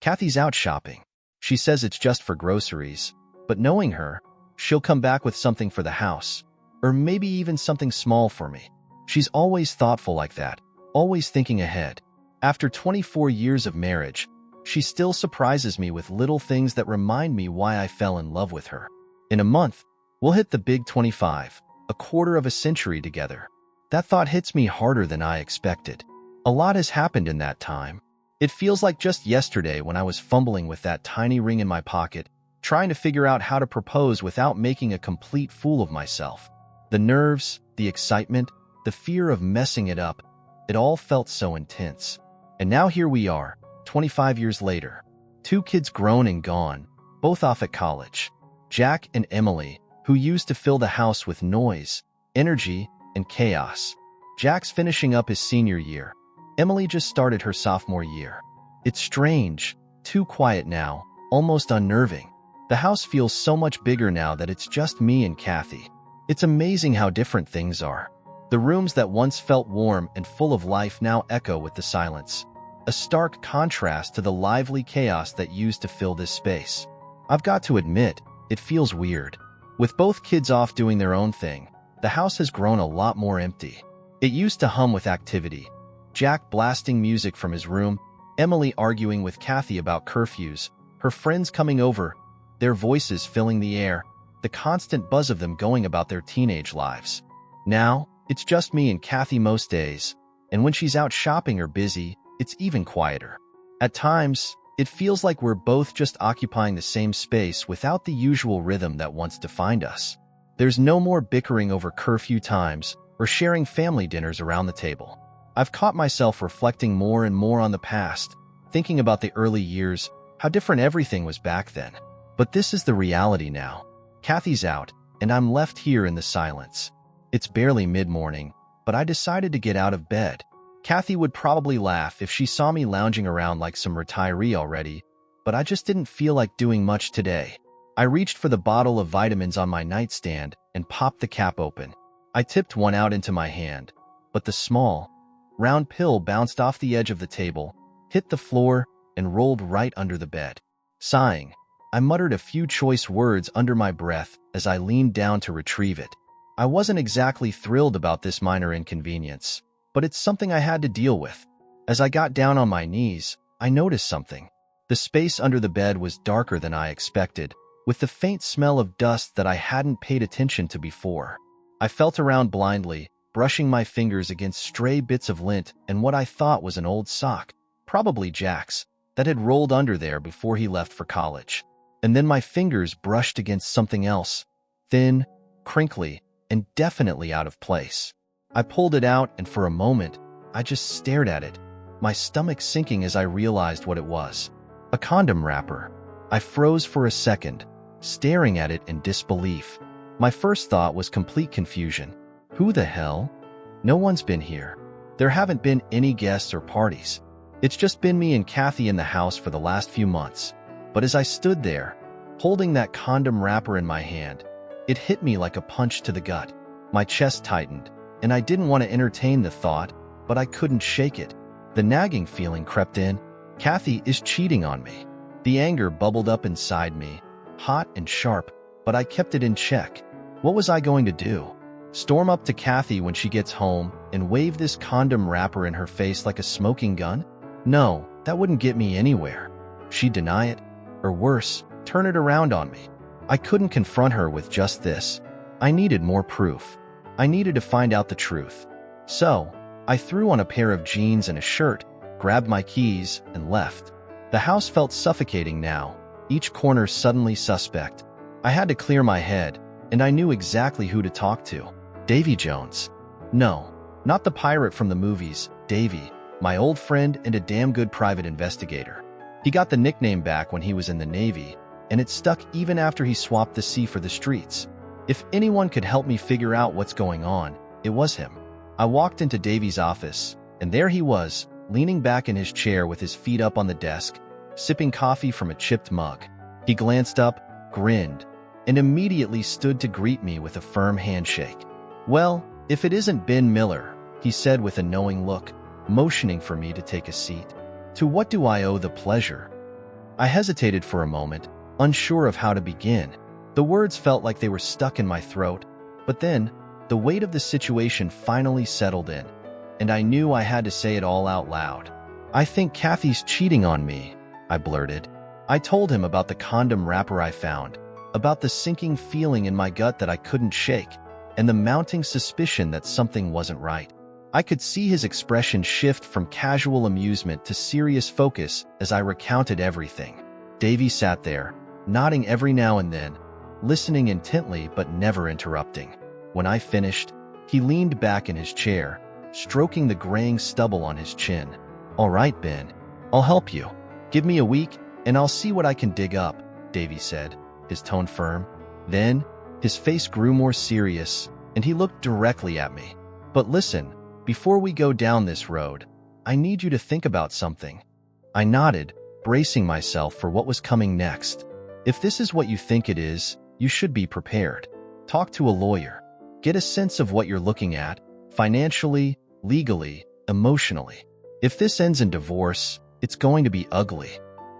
Kathy's out shopping. She says it's just for groceries, but knowing her, she'll come back with something for the house, or maybe even something small for me. She's always thoughtful like that, always thinking ahead. After 24 years of marriage, she still surprises me with little things that remind me why I fell in love with her. In a month, we'll hit the big 25, a quarter of a century together. That thought hits me harder than I expected. A lot has happened in that time. It feels like just yesterday when I was fumbling with that tiny ring in my pocket, trying to figure out how to propose without making a complete fool of myself. The nerves, the excitement, the fear of messing it up, it all felt so intense. And now here we are, 25 years later. 2 kids grown and gone, both off at college. Jack and Emily, who used to fill the house with noise, energy, and chaos. Jack's finishing up his senior year. Emily just started her sophomore year. It's strange, too quiet now, almost unnerving. The house feels so much bigger now that it's just me and Kathy. It's amazing how different things are. The rooms that once felt warm and full of life now echo with the silence. A stark contrast to the lively chaos that used to fill this space. I've got to admit, it feels weird. With both kids off doing their own thing, the house has grown a lot more empty. It used to hum with activity. Jack blasting music from his room, Emily arguing with Kathy about curfews, her friends coming over, their voices filling the air, the constant buzz of them going about their teenage lives. Now, it's just me and Kathy most days, and when she's out shopping or busy, it's even quieter. At times, it feels like we're both just occupying the same space without the usual rhythm that once defined us. There's no more bickering over curfew times or sharing family dinners around the table. I've caught myself reflecting more and more on the past, thinking about the early years, how different everything was back then. But this is the reality now. Kathy's out, and I'm left here in the silence. It's barely mid-morning, but I decided to get out of bed. Kathy would probably laugh if she saw me lounging around like some retiree already, but I just didn't feel like doing much today. I reached for the bottle of vitamins on my nightstand and popped the cap open. I tipped one out into my hand, but the small, round pill bounced off the edge of the table, hit the floor, and rolled right under the bed. Sighing, I muttered a few choice words under my breath as I leaned down to retrieve it. I wasn't exactly thrilled about this minor inconvenience, but it's something I had to deal with. As I got down on my knees, I noticed something. The space under the bed was darker than I expected, with the faint smell of dust that I hadn't paid attention to before. I felt around blindly, brushing my fingers against stray bits of lint and what I thought was an old sock, probably Jack's, that had rolled under there before he left for college. And then my fingers brushed against something else, thin, crinkly, and definitely out of place. I pulled it out, and for a moment, I just stared at it, my stomach sinking as I realized what it was. A condom wrapper. I froze for a second, staring at it in disbelief. My first thought was complete confusion. Who the hell? No one's been here. There haven't been any guests or parties. It's just been me and Kathy in the house for the last few months. But as I stood there, holding that condom wrapper in my hand, it hit me like a punch to the gut. My chest tightened, and I didn't want to entertain the thought, but I couldn't shake it. The nagging feeling crept in. Kathy is cheating on me. The anger bubbled up inside me, hot and sharp, but I kept it in check. What was I going to do? Storm up to Kathy when she gets home and wave this condom wrapper in her face like a smoking gun? No, that wouldn't get me anywhere. She'd deny it, or worse, turn it around on me. I couldn't confront her with just this. I needed more proof. I needed to find out the truth. So, I threw on a pair of jeans and a shirt, grabbed my keys, and left. The house felt suffocating now, each corner suddenly suspect. I had to clear my head, and I knew exactly who to talk to. Davy Jones. No, not the pirate from the movies, Davy, my old friend and a damn good private investigator. He got the nickname back when he was in the Navy, and it stuck even after he swapped the sea for the streets. If anyone could help me figure out what's going on, it was him. I walked into Davy's office, and there he was, leaning back in his chair with his feet up on the desk, sipping coffee from a chipped mug. He glanced up, grinned, and immediately stood to greet me with a firm handshake. "Well, if it isn't Ben Miller," he said with a knowing look, motioning for me to take a seat. "To what do I owe the pleasure?" I hesitated for a moment, unsure of how to begin. The words felt like they were stuck in my throat, but then, the weight of the situation finally settled in, and I knew I had to say it all out loud. "I think Kathy's cheating on me," I blurted. I told him about the condom wrapper I found, about the sinking feeling in my gut that I couldn't shake, and the mounting suspicion that something wasn't right. I could see his expression shift from casual amusement to serious focus as I recounted everything. Davy sat there, nodding every now and then, listening intently but never interrupting. When I finished, he leaned back in his chair, stroking the graying stubble on his chin. "All right, Ben, I'll help you. Give me a week, and I'll see what I can dig up," Davy said, his tone firm. Then, his face grew more serious, and he looked directly at me. "But listen, before we go down this road, I need you to think about something." I nodded, bracing myself for what was coming next. "If this is what you think it is, you should be prepared. Talk to a lawyer. Get a sense of what you're looking at, financially, legally, emotionally. If this ends in divorce, it's going to be ugly."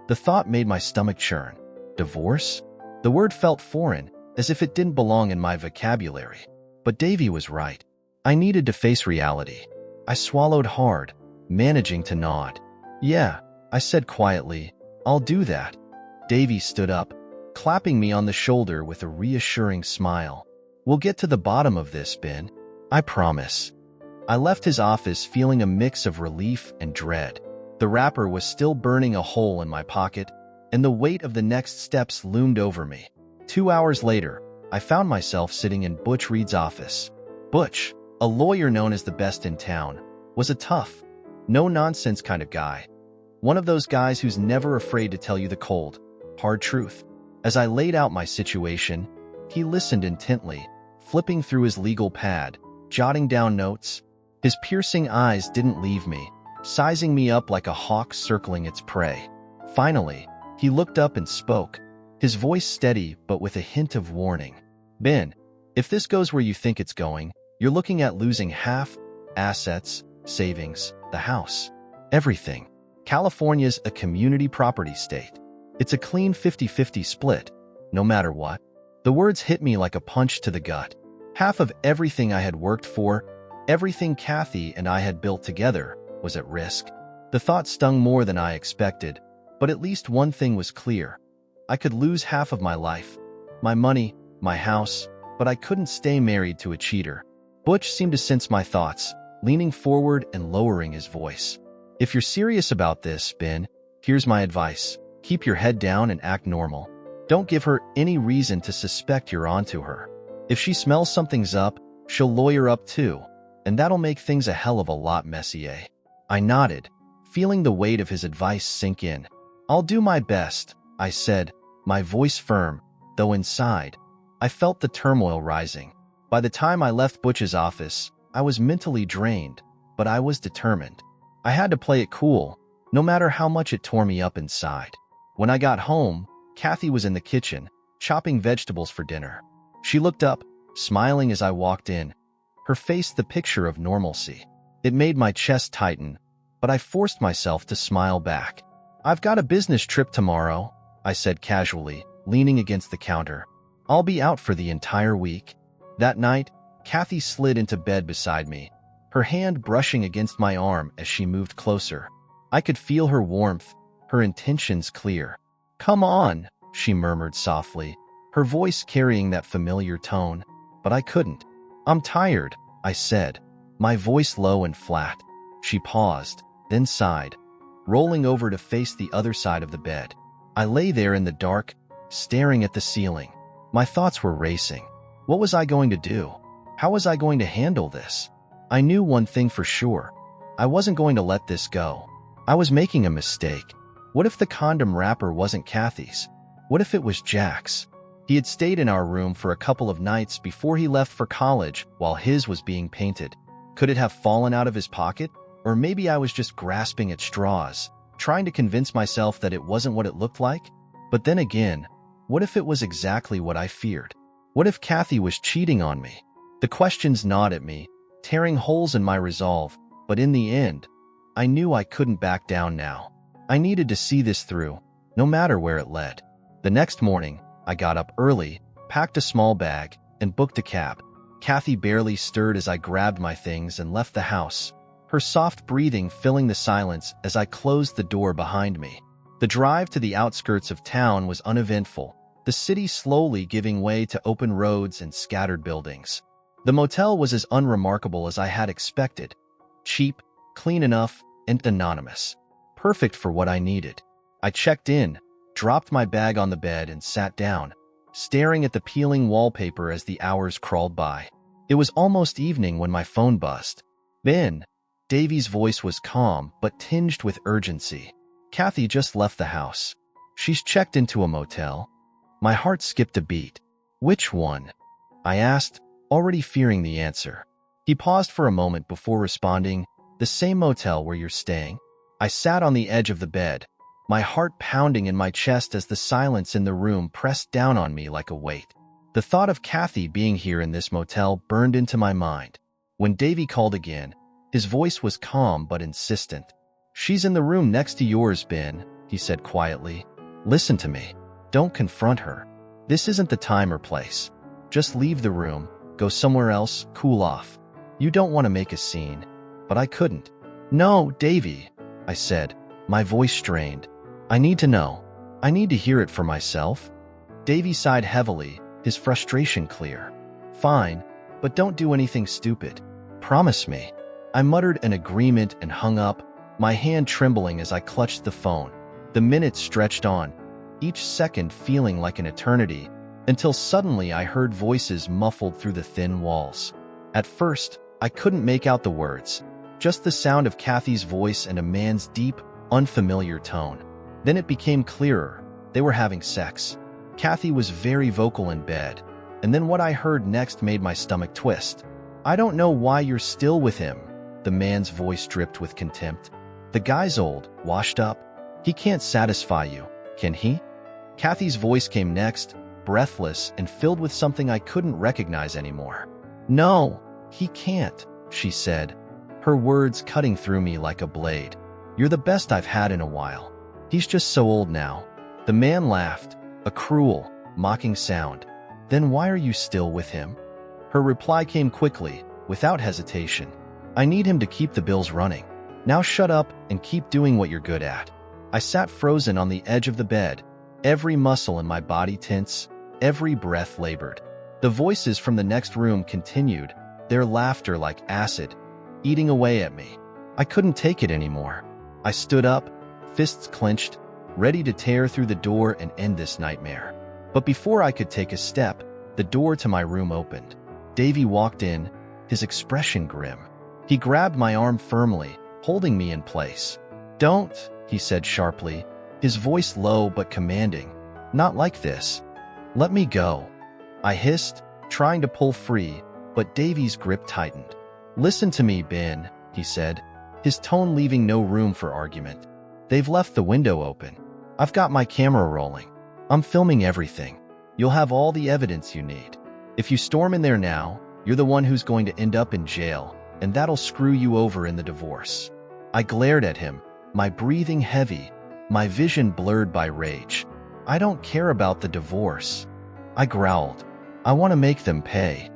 The thought made my stomach churn. Divorce? The word felt foreign, as if it didn't belong in my vocabulary. But Davy was right. I needed to face reality. I swallowed hard, managing to nod. "Yeah," I said quietly, "I'll do that." Davy stood up, clapping me on the shoulder with a reassuring smile. "We'll get to the bottom of this, Ben. I promise." I left his office feeling a mix of relief and dread. The wrapper was still burning a hole in my pocket, and the weight of the next steps loomed over me. 2 hours later, I found myself sitting in Butch Reed's office. Butch, a lawyer known as the best in town, was a tough, no-nonsense kind of guy. One of those guys who's never afraid to tell you the cold, hard truth. As I laid out my situation, he listened intently, flipping through his legal pad, jotting down notes. His piercing eyes didn't leave me, sizing me up like a hawk circling its prey. Finally, he looked up and spoke, his voice steady but with a hint of warning. "Ben, if this goes where you think it's going, you're looking at losing half, assets, savings, the house, everything. California's a community property state. It's a clean 50-50 split, no matter what." The words hit me like a punch to the gut. Half of everything I had worked for, everything Kathy and I had built together, was at risk. The thought stung more than I expected, but at least one thing was clear. I could lose half of my life, my money, my house, but I couldn't stay married to a cheater. Butch seemed to sense my thoughts, leaning forward and lowering his voice. "If you're serious about this, Ben, here's my advice. Keep your head down and act normal. Don't give her any reason to suspect you're onto her. If she smells something's up, she'll lawyer up too, and that'll make things a hell of a lot messier." I nodded, feeling the weight of his advice sink in. "I'll do my best," I said, my voice firm, though inside, I felt the turmoil rising. By the time I left Butch's office, I was mentally drained, but I was determined. I had to play it cool, no matter how much it tore me up inside. When I got home, Kathy was in the kitchen, chopping vegetables for dinner. She looked up, smiling as I walked in, her face the picture of normalcy. It made my chest tighten, but I forced myself to smile back. "I've got a business trip tomorrow," I said casually, leaning against the counter. "I'll be out for the entire week." That night, Kathy slid into bed beside me, her hand brushing against my arm as she moved closer. I could feel her warmth, her intentions clear. "Come on," she murmured softly, her voice carrying that familiar tone, but I couldn't. "I'm tired," I said, my voice low and flat. She paused, then sighed, rolling over to face the other side of the bed. I lay there in the dark, staring at the ceiling. My thoughts were racing. What was I going to do? How was I going to handle this? I knew one thing for sure. I wasn't going to let this go. I was making a mistake. What if the condom wrapper wasn't Kathy's? What if it was Jack's? He had stayed in our room for a couple of nights before he left for college while his was being painted. Could it have fallen out of his pocket? Or maybe I was just grasping at straws, trying to convince myself that it wasn't what it looked like? But then again, what if it was exactly what I feared? What if Kathy was cheating on me? The questions gnawed at me, tearing holes in my resolve, but in the end, I knew I couldn't back down now. I needed to see this through, no matter where it led. The next morning, I got up early, packed a small bag, and booked a cab. Kathy barely stirred as I grabbed my things and left the house, her soft breathing filling the silence as I closed the door behind me. The drive to the outskirts of town was uneventful, the city slowly giving way to open roads and scattered buildings. The motel was as unremarkable as I had expected. Cheap, clean enough, and anonymous. Perfect for what I needed. I checked in, dropped my bag on the bed, and sat down, staring at the peeling wallpaper as the hours crawled by. It was almost evening when my phone buzzed. Ben. Davy's voice was calm but tinged with urgency. Kathy just left the house. She's checked into a motel. My heart skipped a beat. Which one? I asked, already fearing the answer. He paused for a moment before responding, the same motel where you're staying. I sat on the edge of the bed, my heart pounding in my chest as the silence in the room pressed down on me like a weight. The thought of Kathy being here in this motel burned into my mind. When Davy called again, his voice was calm but insistent. She's in the room next to yours, Ben, he said quietly. Listen to me. Don't confront her. This isn't the time or place. Just leave the room, go somewhere else, cool off. You don't want to make a scene. But I couldn't. No, Davy, I said, my voice strained. I need to know. I need to hear it for myself. Davy sighed heavily, his frustration clear. Fine, but don't do anything stupid. Promise me. I muttered an agreement and hung up, my hand trembling as I clutched the phone. The minutes stretched on, each second feeling like an eternity, until suddenly I heard voices muffled through the thin walls. At first, I couldn't make out the words, just the sound of Kathy's voice and a man's deep, unfamiliar tone. Then it became clearer. They were having sex. Kathy was very vocal in bed, and then what I heard next made my stomach twist. I don't know why you're still with him, the man's voice dripped with contempt. The guy's old, washed up. He can't satisfy you, can he? Kathy's voice came next, breathless and filled with something I couldn't recognize anymore. No, he can't, she said, her words cutting through me like a blade. You're the best I've had in a while. He's just so old now. The man laughed, a cruel, mocking sound. Then why are you still with him? Her reply came quickly, without hesitation. I need him to keep the bills running. Now shut up and keep doing what you're good at. I sat frozen on the edge of the bed, every muscle in my body tense, every breath labored. The voices from the next room continued, their laughter like acid, eating away at me. I couldn't take it anymore. I stood up, fists clenched, ready to tear through the door and end this nightmare. But before I could take a step, the door to my room opened. Davy walked in, his expression grim. He grabbed my arm firmly, holding me in place. Don't, he said sharply, his voice low but commanding. Not like this. Let me go. I hissed, trying to pull free, but Davy's grip tightened. Listen to me, Ben, he said, his tone leaving no room for argument. They've left the window open. I've got my camera rolling. I'm filming everything. You'll have all the evidence you need. If you storm in there now, you're the one who's going to end up in jail, and that'll screw you over in the divorce. I glared at him, my breathing heavy, my vision blurred by rage. I don't care about the divorce. I growled. I want to make them pay.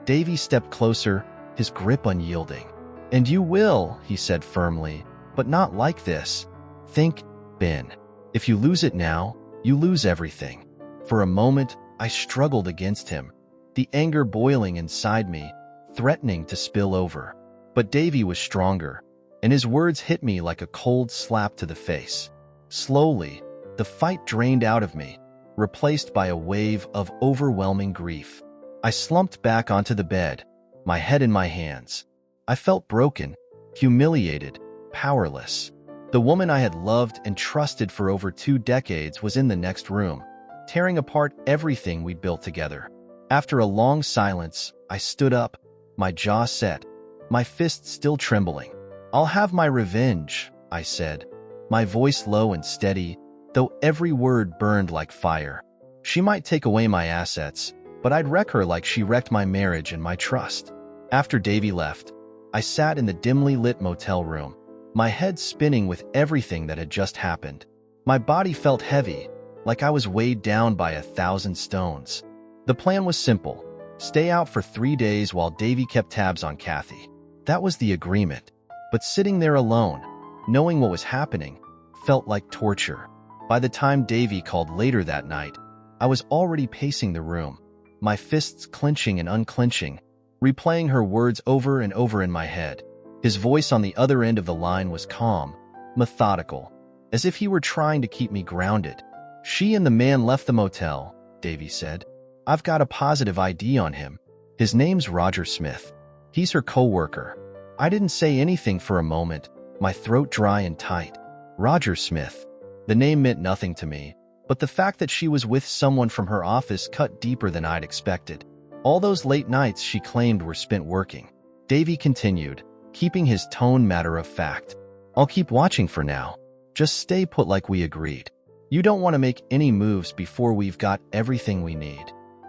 Davy stepped closer, his grip unyielding. And you will, he said firmly, but not like this. Think, Ben. If you lose it now, you lose everything. For a moment, I struggled against him, the anger boiling inside me, threatening to spill over. But Davy was stronger, and his words hit me like a cold slap to the face. Slowly, the fight drained out of me, replaced by a wave of overwhelming grief. I slumped back onto the bed, my head in my hands. I felt broken, humiliated, powerless. The woman I had loved and trusted for over 2 decades was in the next room, tearing apart everything we'd built together. After a long silence, I stood up, my jaw set, my fists still trembling. I'll have my revenge, I said, my voice low and steady, though every word burned like fire. She might take away my assets, but I'd wreck her like she wrecked my marriage and my trust. After Davy left, I sat in the dimly lit motel room, my head spinning with everything that had just happened. My body felt heavy, like I was weighed down by 1,000 stones. The plan was simple. Stay out for 3 days while Davy kept tabs on Kathy. That was the agreement. But sitting there alone, knowing what was happening, felt like torture. By the time Davy called later that night, I was already pacing the room, my fists clenching and unclenching, replaying her words over and over in my head. His voice on the other end of the line was calm, methodical, as if he were trying to keep me grounded. She and the man left the motel, Davy said. I've got a positive ID on him. His name's Roger Smith. He's her co-worker. I didn't say anything for a moment, my throat dry and tight. Roger Smith. The name meant nothing to me, but the fact that she was with someone from her office cut deeper than I'd expected. All those late nights she claimed were spent working. Davy continued, keeping his tone matter-of-fact. I'll keep watching for now. Just stay put like we agreed. You don't want to make any moves before we've got everything we need.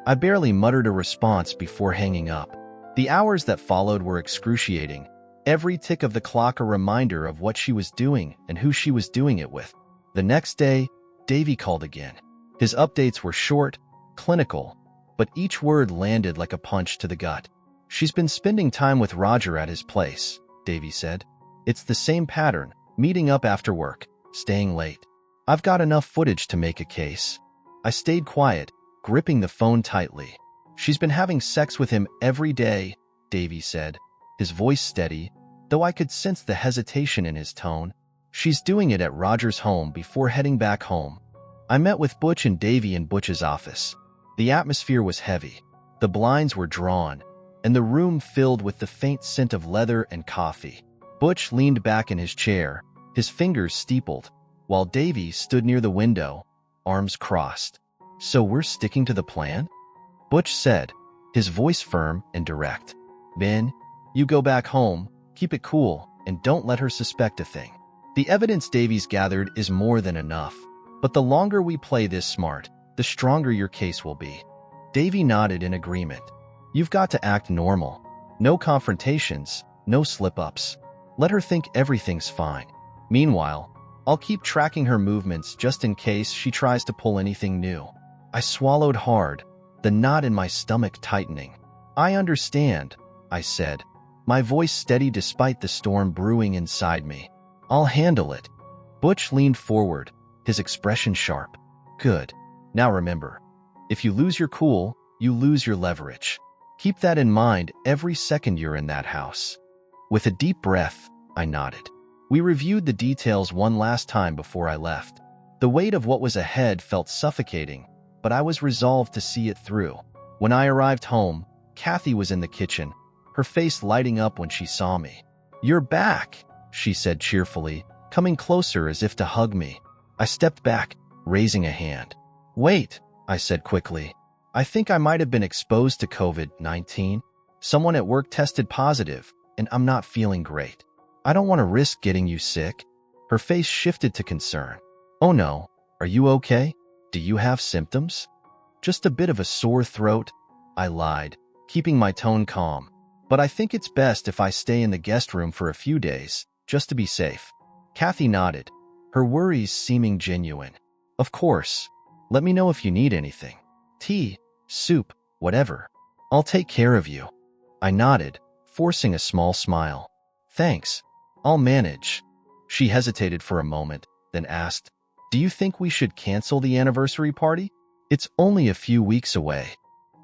I barely muttered a response before hanging up. The hours that followed were excruciating. Every tick of the clock a reminder of what she was doing and who she was doing it with. The next day, Davy called again. His updates were short, clinical, but each word landed like a punch to the gut. She's been spending time with Roger at his place, Davy said. It's the same pattern, meeting up after work, staying late. I've got enough footage to make a case. I stayed quiet, gripping the phone tightly. She's been having sex with him every day, Davy said, his voice steady, though I could sense the hesitation in his tone. She's doing it at Roger's home before heading back home. I met with Butch and Davy in Butch's office. The atmosphere was heavy. The blinds were drawn, and the room filled with the faint scent of leather and coffee. Butch leaned back in his chair, his fingers steepled, while Davy stood near the window, arms crossed. So we're sticking to the plan? Butch said, his voice firm and direct. Ben, you go back home, keep it cool, and don't let her suspect a thing. The evidence Davy's gathered is more than enough, but the longer we play this smart, the stronger your case will be. Davy nodded in agreement. You've got to act normal. No confrontations, no slip-ups. Let her think everything's fine. Meanwhile, I'll keep tracking her movements just in case she tries to pull anything new. I swallowed hard, the knot in my stomach tightening. I understand, I said, my voice steady despite the storm brewing inside me. I'll handle it. Butch leaned forward, his expression sharp. Good. Now remember, if you lose your cool, you lose your leverage. Keep that in mind every second you're in that house. With a deep breath, I nodded. We reviewed the details one last time before I left. The weight of what was ahead felt suffocating, but I was resolved to see it through. When I arrived home, Kathy was in the kitchen, her face lighting up when she saw me. You're back, she said cheerfully, coming closer as if to hug me. I stepped back, raising a hand. Wait, I said quickly. I think I might have been exposed to COVID-19. Someone at work tested positive, and I'm not feeling great. I don't want to risk getting you sick. Her face shifted to concern. Oh no, are you okay? Do you have symptoms? Just a bit of a sore throat, I lied, keeping my tone calm. But I think it's best if I stay in the guest room for a few days, just to be safe. Kathy nodded, her worries seeming genuine. Of course. Let me know if you need anything. Tea, soup, whatever. I'll take care of you. I nodded, forcing a small smile. Thanks. I'll manage. She hesitated for a moment, then asked, Do you think we should cancel the anniversary party? It's only a few weeks away.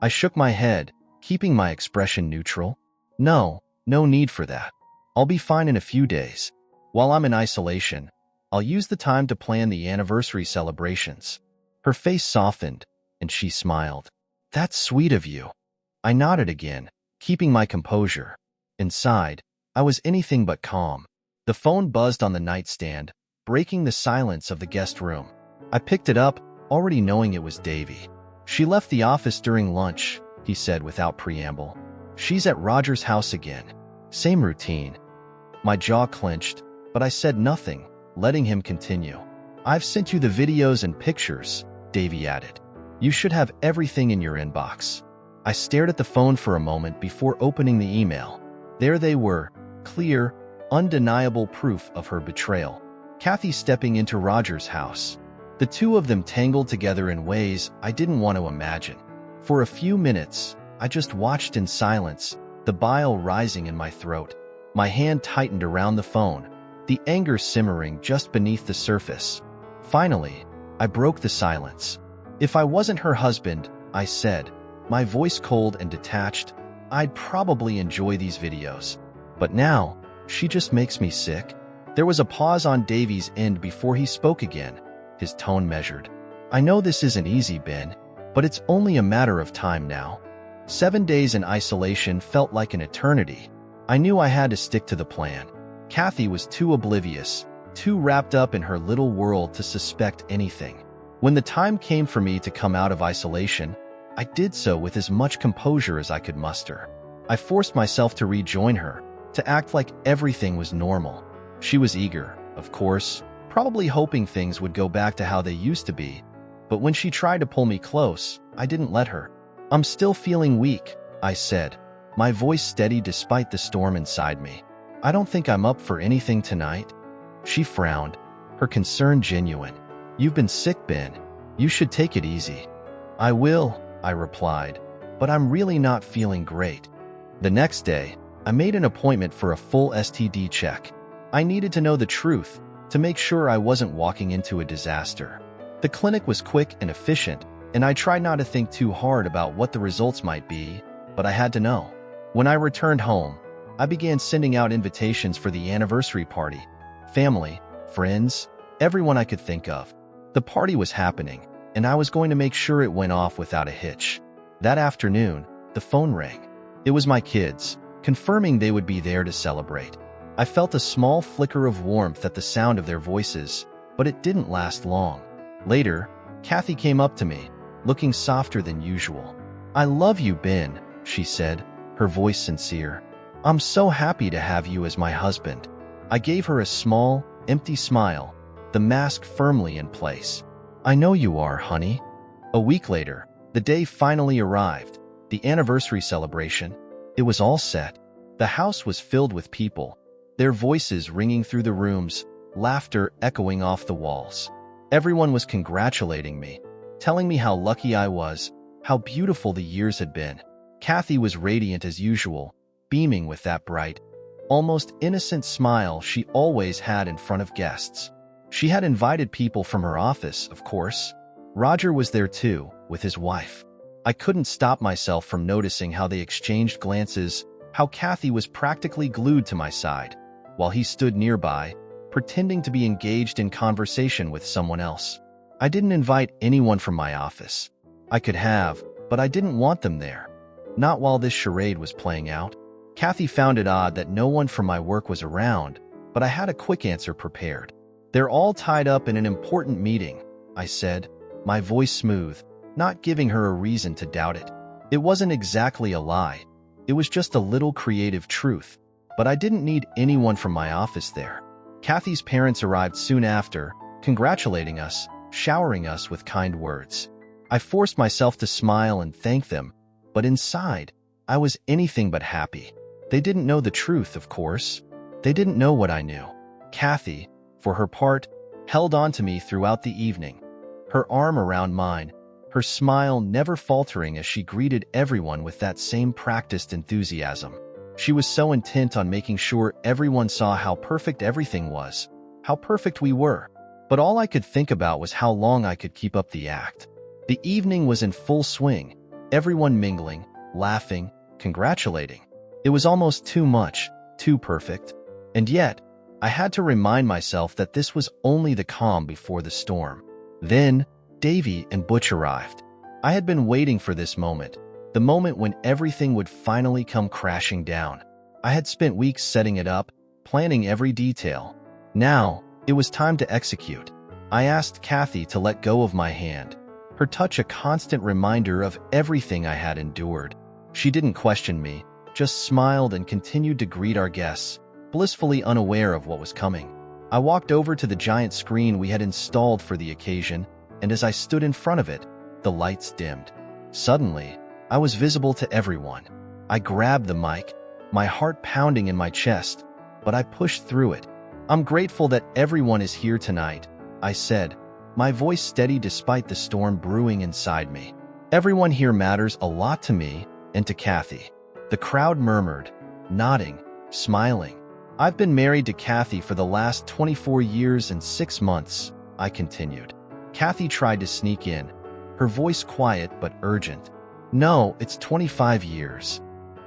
I shook my head, keeping my expression neutral. No need for that. I'll be fine in a few days. While I'm in isolation, I'll use the time to plan the anniversary celebrations. Her face softened, and she smiled. That's sweet of you. I nodded again, keeping my composure. Inside, I was anything but calm. The phone buzzed on the nightstand, breaking the silence of the guest room. I picked it up, already knowing it was Davy. She left the office during lunch, he said without preamble. She's at Roger's house again. Same routine. My jaw clenched, but I said nothing, letting him continue. I've sent you the videos and pictures, Davy added. You should have everything in your inbox. I stared at the phone for a moment before opening the email. There they were, clear, undeniable proof of her betrayal. Kathy stepping into Roger's house. The two of them tangled together in ways I didn't want to imagine. For a few minutes, I just watched in silence, the bile rising in my throat. My hand tightened around the phone, the anger simmering just beneath the surface. Finally, I broke the silence. If I wasn't her husband, I said, my voice cold and detached, I'd probably enjoy these videos. But now, she just makes me sick. There was a pause on Davy's end before he spoke again, his tone measured. I know this isn't easy, Ben, but it's only a matter of time now. 7 days in isolation felt like an eternity. I knew I had to stick to the plan. Kathy was too oblivious, too wrapped up in her little world to suspect anything. When the time came for me to come out of isolation, I did so with as much composure as I could muster. I forced myself to rejoin her, to act like everything was normal. She was eager, of course, probably hoping things would go back to how they used to be. But when she tried to pull me close, I didn't let her. I'm still feeling weak, I said, my voice steady despite the storm inside me. I don't think I'm up for anything tonight. She frowned, her concern genuine. You've been sick, Ben. You should take it easy. I will, I replied, but I'm really not feeling great. The next day, I made an appointment for a full STD check. I needed to know the truth, to make sure I wasn't walking into a disaster. The clinic was quick and efficient, and I tried not to think too hard about what the results might be, but I had to know. When I returned home, I began sending out invitations for the anniversary party. Family, friends, everyone I could think of. The party was happening, and I was going to make sure it went off without a hitch. That afternoon, the phone rang. It was my kids, confirming they would be there to celebrate. I felt a small flicker of warmth at the sound of their voices, but it didn't last long. Later, Kathy came up to me, looking softer than usual. I love you, Ben, she said, her voice sincere. I'm so happy to have you as my husband. I gave her a small, empty smile, the mask firmly in place. I know you are, honey. A week later, the day finally arrived, the anniversary celebration. It was all set. The house was filled with people, their voices ringing through the rooms, laughter echoing off the walls. Everyone was congratulating me, telling me how lucky I was, how beautiful the years had been. Kathy was radiant as usual, beaming with that bright, almost innocent smile she always had in front of guests. She had invited people from her office, of course. Roger was there too, with his wife. I couldn't stop myself from noticing how they exchanged glances, how Kathy was practically glued to my side, while he stood nearby, pretending to be engaged in conversation with someone else. I didn't invite anyone from my office. I could have, but I didn't want them there. Not while this charade was playing out. Kathy found it odd that no one from my work was around, but I had a quick answer prepared. They're all tied up in an important meeting, I said, my voice smooth, not giving her a reason to doubt it. It wasn't exactly a lie. It was just a little creative truth. But I didn't need anyone from my office there. Kathy's parents arrived soon after, congratulating us, showering us with kind words. I forced myself to smile and thank them, but inside, I was anything but happy. They didn't know the truth, of course. They didn't know what I knew. Kathy, for her part, held on to me throughout the evening, her arm around mine, her smile never faltering as she greeted everyone with that same practiced enthusiasm. She was so intent on making sure everyone saw how perfect everything was, how perfect we were. But all I could think about was how long I could keep up the act. The evening was in full swing, everyone mingling, laughing, congratulating. It was almost too much, too perfect. And yet, I had to remind myself that this was only the calm before the storm. Then, Davy and Butch arrived. I had been waiting for this moment, the moment when everything would finally come crashing down. I had spent weeks setting it up, planning every detail. Now, it was time to execute. I asked Kathy to let go of my hand, her touch a constant reminder of everything I had endured. She didn't question me, just smiled and continued to greet our guests, blissfully unaware of what was coming. I walked over to the giant screen we had installed for the occasion, and as I stood in front of it, the lights dimmed. Suddenly, I was visible to everyone. I grabbed the mic, my heart pounding in my chest, but I pushed through it. I'm grateful that everyone is here tonight, I said, my voice steady despite the storm brewing inside me. Everyone here matters a lot to me and to Kathy. The crowd murmured, nodding, smiling. I've been married to Kathy for the last 24 years and 6 months, I continued. Kathy tried to sneak in, her voice quiet but urgent. No, it's 25 years.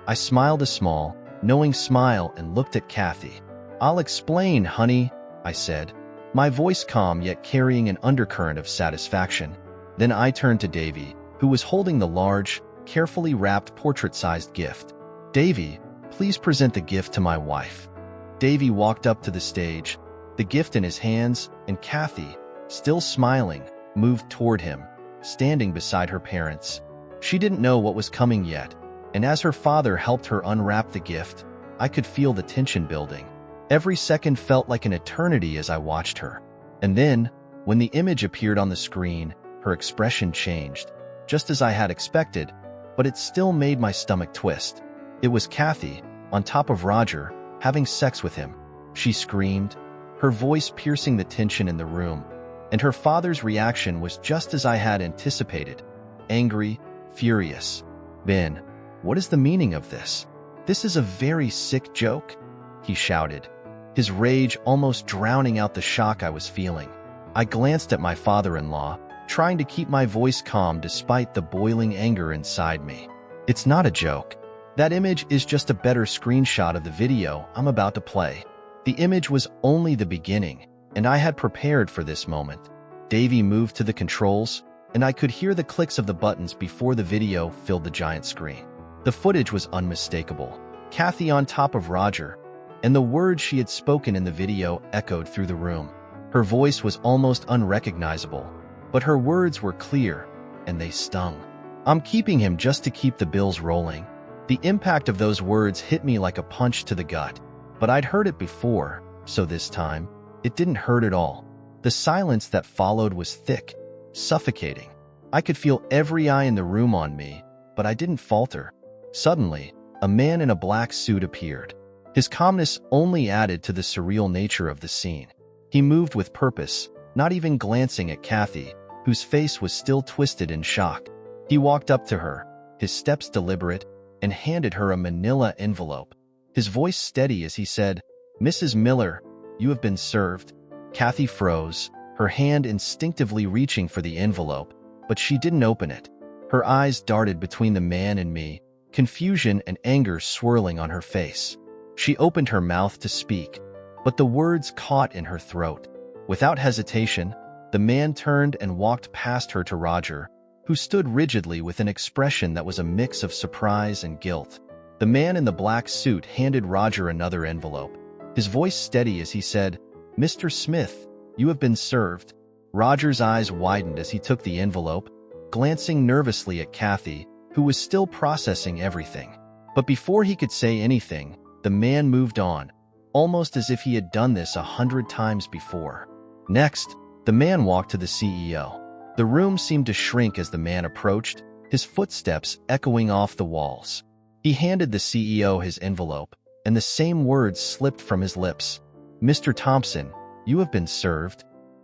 I smiled a small, knowing smile and looked at Kathy. I'll explain, honey, I said, my voice calm yet carrying an undercurrent of satisfaction. Then I turned to Davy, who was holding the large, carefully wrapped portrait-sized gift. Davy, please present the gift to my wife. Davy walked up to the stage, the gift in his hands, and Kathy, still smiling, moved toward him, standing beside her parents. She didn't know what was coming yet, and as her father helped her unwrap the gift, I could feel the tension building. Every second felt like an eternity as I watched her. And then, when the image appeared on the screen, her expression changed, just as I had expected, but it still made my stomach twist. It was Kathy, on top of Roger, having sex with him. She screamed, her voice piercing the tension in the room, and her father's reaction was just as I had anticipated, angry, furious. Ben, what is the meaning of this? This is a very sick joke, he shouted, his rage almost drowning out the shock I was feeling. I glanced at my father-in-law, trying to keep my voice calm despite the boiling anger inside me. It's not a joke. That image is just a better screenshot of the video I'm about to play. The image was only the beginning, and I had prepared for this moment. Davy moved to the controls, and I could hear the clicks of the buttons before the video filled the giant screen. The footage was unmistakable. Kathy on top of Roger, and the words she had spoken in the video echoed through the room. Her voice was almost unrecognizable, but her words were clear, and they stung. I'm keeping him just to keep the bills rolling. The impact of those words hit me like a punch to the gut, but I'd heard it before, so this time, it didn't hurt at all. The silence that followed was thick, suffocating. I could feel every eye in the room on me, but I didn't falter. Suddenly, a man in a black suit appeared. His calmness only added to the surreal nature of the scene. He moved with purpose, not even glancing at Kathy, whose face was still twisted in shock. He walked up to her, his steps deliberate, and handed her a manila envelope. His voice steady as he said, Mrs. Miller, you have been served. Kathy froze, her hand instinctively reaching for the envelope, but she didn't open it. Her eyes darted between the man and me, confusion and anger swirling on her face. She opened her mouth to speak, but the words caught in her throat. Without hesitation, the man turned and walked past her to Roger, who stood rigidly with an expression that was a mix of surprise and guilt. The man in the black suit handed Roger another envelope, his voice steady as he said, Mr. Smith, you have been served. Roger's eyes widened as he took the envelope, glancing nervously at Kathy, who was still processing everything. But before he could say anything, the man moved on, almost as if he had done this 100 times before. Next, the man walked to the CEO. The room seemed to shrink as the man approached, his footsteps echoing off the walls. He handed the CEO his envelope, and the same words slipped from his lips. Mr. Thompson, you have been served.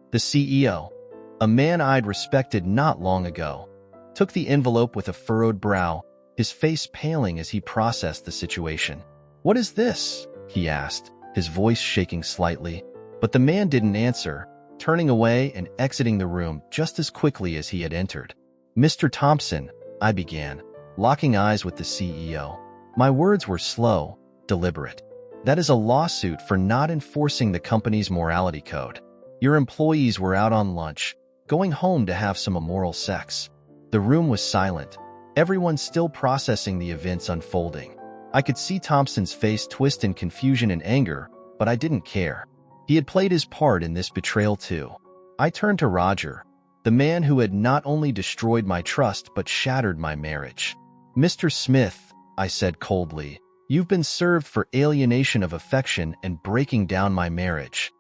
The CEO, a man I'd respected not long ago, took the envelope with a furrowed brow, his face paling as he processed the situation. What is this? He asked, his voice shaking slightly. But the man didn't answer, turning away and exiting the room just as quickly as he had entered. Mr. Thompson, I began, locking eyes with the CEO. My words were slow, deliberate. That is a lawsuit for not enforcing the company's morality code. Your employees were out on lunch, going home to have some immoral sex. The room was silent, everyone still processing the events unfolding. I could see Thompson's face twist in confusion and anger, but I didn't care. He had played his part in this betrayal too. I turned to Roger, the man who had not only destroyed my trust but shattered my marriage. Mr. Smith, I said coldly, you've been served for alienation of affection and breaking down my marriage.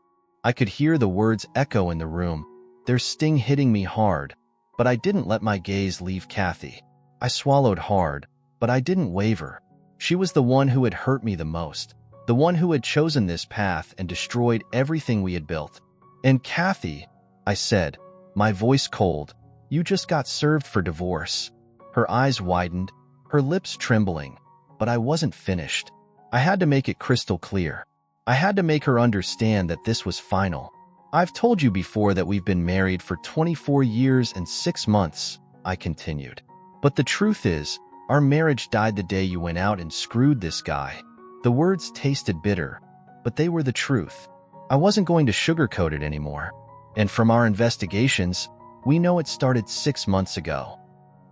I could hear the words echo in the room, their sting hitting me hard, but I didn't let my gaze leave Kathy. I swallowed hard, but I didn't waver. She was the one who had hurt me the most. the one who had chosen this path and destroyed everything we had built. And Kathy, I said, my voice cold, you just got served for divorce. Her eyes widened, her lips trembling, but I wasn't finished. I had to make it crystal clear. I had to make her understand that this was final. I've told you before that we've been married for 24 years and 6 months, I continued. But the truth is, our marriage died the day you went out and screwed this guy. The words tasted bitter, but they were the truth. I wasn't going to sugarcoat it anymore. And from our investigations, we know it started 6 months ago.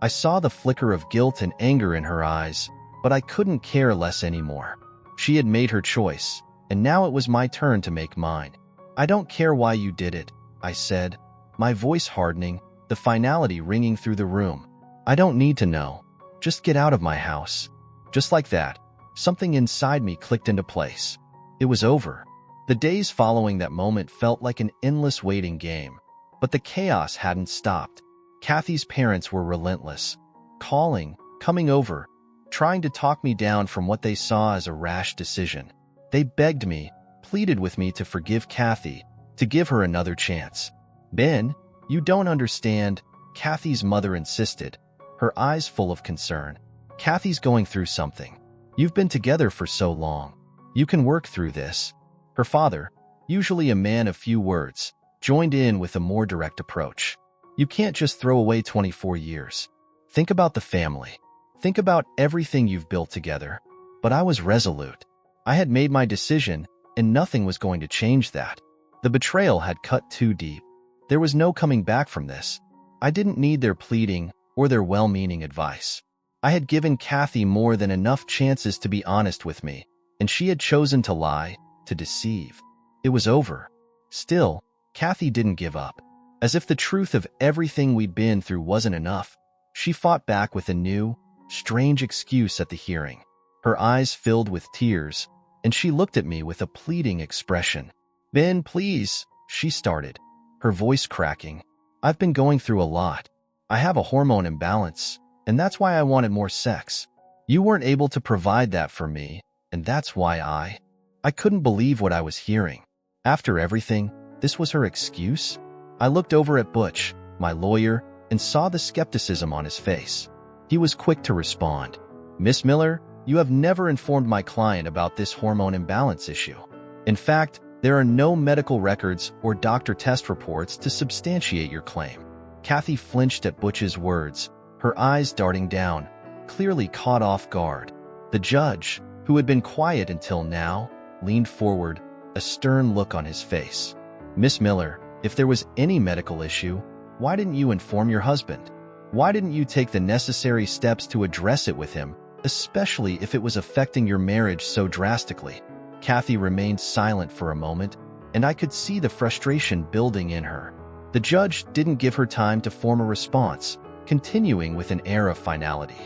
I saw the flicker of guilt and anger in her eyes, but I couldn't care less anymore. She had made her choice, and now it was my turn to make mine. I don't care why you did it, I said, my voice hardening, the finality ringing through the room. I don't need to know. Just get out of my house. Just like that, something inside me clicked into place. It was over. The days following that moment felt like an endless waiting game. But the chaos hadn't stopped. Kathy's parents were relentless, calling, coming over, trying to talk me down from what they saw as a rash decision. They begged me, pleaded with me to forgive Kathy, to give her another chance. Ben, you don't understand, Kathy's mother insisted, her eyes full of concern. Kathy's going through something. You've been together for so long. You can work through this. Her father, usually a man of few words, joined in with a more direct approach. You can't just throw away 24 years. Think about the family. Think about everything you've built together. But I was resolute. I had made my decision, and nothing was going to change that. The betrayal had cut too deep. There was no coming back from this. I didn't need their pleading or their well-meaning advice. I had given Kathy more than enough chances to be honest with me, and she had chosen to lie, to deceive. It was over. Still, Kathy didn't give up. As if the truth of everything we'd been through wasn't enough, she fought back with a new, strange excuse at the hearing. Her eyes filled with tears, and she looked at me with a pleading expression. Ben, please, she started, her voice cracking. I've been going through a lot. I have a hormone imbalance, and that's why I wanted more sex. You weren't able to provide that for me, and that's why I couldn't believe what I was hearing. After everything, this was her excuse? I looked over at Butch, my lawyer, and saw the skepticism on his face. He was quick to respond. Miss Miller, you have never informed my client about this hormone imbalance issue. In fact, there are no medical records or doctor test reports to substantiate your claim. Kathy flinched at Butch's words, her eyes darting down, clearly caught off guard. The judge, who had been quiet until now, leaned forward, a stern look on his face. Miss Miller, if there was any medical issue, why didn't you inform your husband? Why didn't you take the necessary steps to address it with him, especially if it was affecting your marriage so drastically? Kathy remained silent for a moment, and I could see the frustration building in her. The judge didn't give her time to form a response, continuing with an air of finality.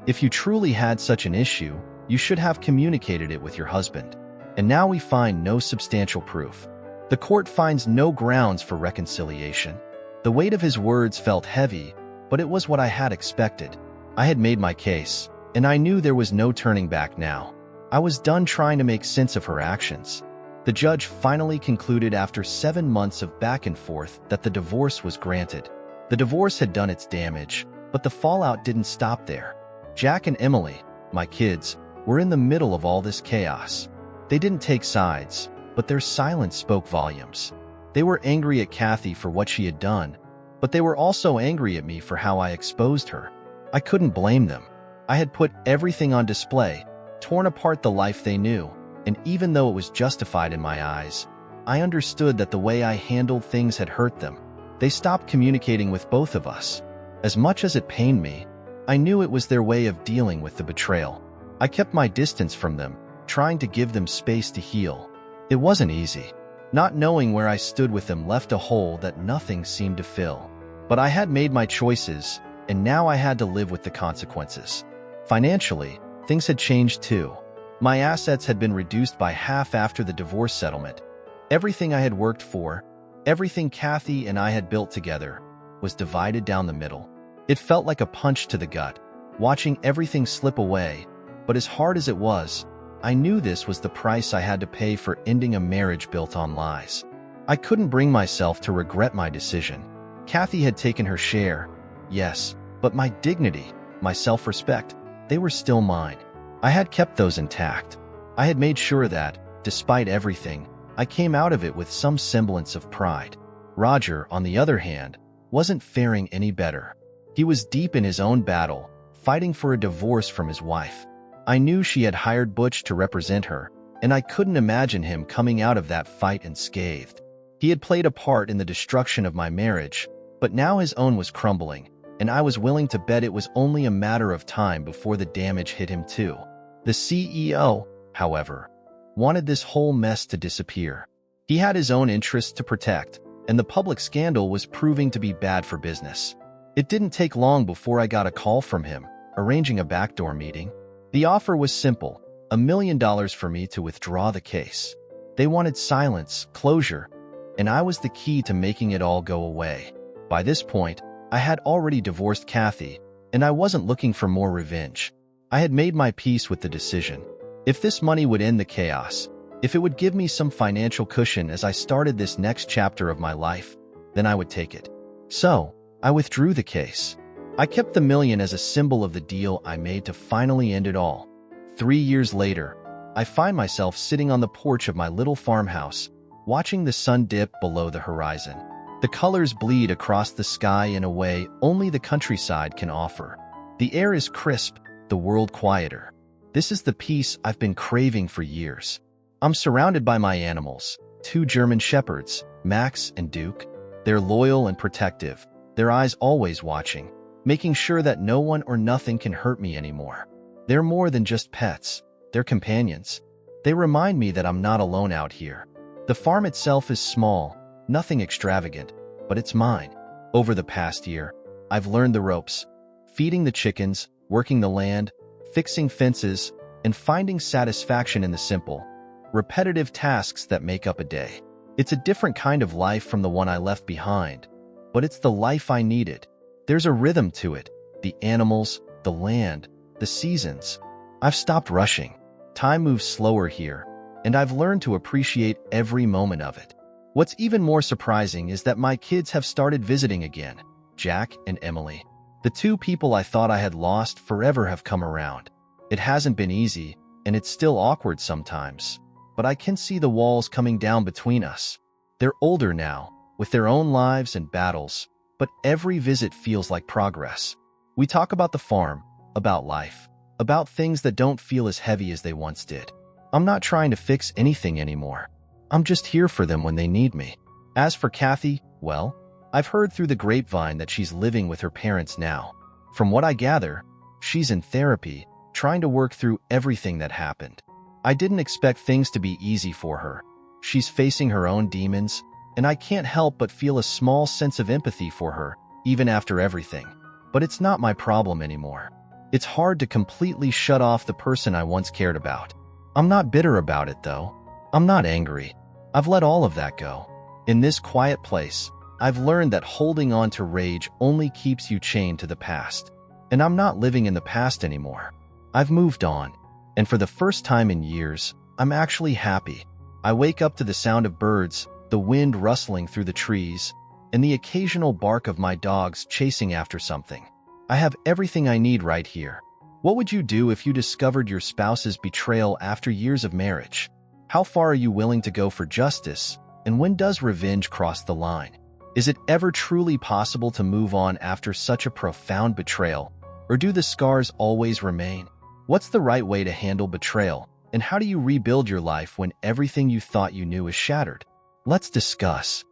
If you truly had such an issue, you should have communicated it with your husband. And now we find no substantial proof. The court finds no grounds for reconciliation. The weight of his words felt heavy, but it was what I had expected. I had made my case, and I knew there was no turning back now. I was done trying to make sense of her actions. The judge finally concluded after 7 months of back and forth that the divorce was granted. The divorce had done its damage, but the fallout didn't stop there. Jack and Emily, my kids, were in the middle of all this chaos. They didn't take sides, but their silence spoke volumes. They were angry at Kathy for what she had done, but they were also angry at me for how I exposed her. I couldn't blame them. I had put everything on display, torn apart the life they knew, and even though it was justified in my eyes, I understood that the way I handled things had hurt them. They stopped communicating with both of us. As much as it pained me, I knew it was their way of dealing with the betrayal. I kept my distance from them, trying to give them space to heal. It wasn't easy. Not knowing where I stood with them left a hole that nothing seemed to fill. But I had made my choices, and now I had to live with the consequences. Financially, things had changed too. My assets had been reduced by half after the divorce settlement. Everything I had worked for, everything Kathy and I had built together, was divided down the middle. It felt like a punch to the gut, watching everything slip away, but as hard as it was, I knew this was the price I had to pay for ending a marriage built on lies. I couldn't bring myself to regret my decision. Kathy had taken her share, yes, but my dignity, my self-respect, they were still mine. I had kept those intact. I had made sure that, despite everything, I came out of it with some semblance of pride. Roger, on the other hand, wasn't faring any better. He was deep in his own battle, fighting for a divorce from his wife. I knew she had hired Butch to represent her, and I couldn't imagine him coming out of that fight unscathed. He had played a part in the destruction of my marriage, but now his own was crumbling, and I was willing to bet it was only a matter of time before the damage hit him too. The CEO, however, wanted this whole mess to disappear. He had his own interests to protect, and the public scandal was proving to be bad for business. It didn't take long before I got a call from him, arranging a backdoor meeting. The offer was simple, $1 million for me to withdraw the case. They wanted silence, closure, and I was the key to making it all go away. By this point, I had already divorced Kathy, and I wasn't looking for more revenge. I had made my peace with the decision. If this money would end the chaos, if it would give me some financial cushion as I started this next chapter of my life, then I would take it. So, I withdrew the case. I kept the $1 million as a symbol of the deal I made to finally end it all. 3 years later, I find myself sitting on the porch of my little farmhouse, watching the sun dip below the horizon. The colors bleed across the sky in a way only the countryside can offer. The air is crisp, the world quieter. This is the peace I've been craving for years. I'm surrounded by my animals, 2 German shepherds, Max and Duke. They're loyal and protective, their eyes always watching, making sure that no one or nothing can hurt me anymore. They're more than just pets, they're companions. They remind me that I'm not alone out here. The farm itself is small, nothing extravagant, but it's mine. Over the past year, I've learned the ropes, feeding the chickens, working the land, fixing fences, and finding satisfaction in the simple, repetitive tasks that make up a day. It's a different kind of life from the one I left behind, but it's the life I needed. There's a rhythm to it, the animals, the land, the seasons. I've stopped rushing. Time moves slower here, and I've learned to appreciate every moment of it. What's even more surprising is that my kids have started visiting again. Jack and Emily. The 2 people I thought I had lost forever have come around. It hasn't been easy, and it's still awkward sometimes, but I can see the walls coming down between us. They're older now, with their own lives and battles, but every visit feels like progress. We talk about the farm, about life, about things that don't feel as heavy as they once did. I'm not trying to fix anything anymore. I'm just here for them when they need me. As for Kathy, well, I've heard through the grapevine that she's living with her parents now. From what I gather, she's in therapy, trying to work through everything that happened. I didn't expect things to be easy for her. She's facing her own demons, and I can't help but feel a small sense of empathy for her, even after everything. But it's not my problem anymore. It's hard to completely shut off the person I once cared about. I'm not bitter about it, though. I'm not angry. I've let all of that go. In this quiet place, I've learned that holding on to rage only keeps you chained to the past. And I'm not living in the past anymore. I've moved on, and for the first time in years, I'm actually happy. I wake up to the sound of birds, the wind rustling through the trees, and the occasional bark of my dogs chasing after something. I have everything I need right here. What would you do if you discovered your spouse's betrayal after years of marriage? How far are you willing to go for justice, and when does revenge cross the line? Is it ever truly possible to move on after such a profound betrayal, or do the scars always remain? What's the right way to handle betrayal, and how do you rebuild your life when everything you thought you knew is shattered? Let's discuss.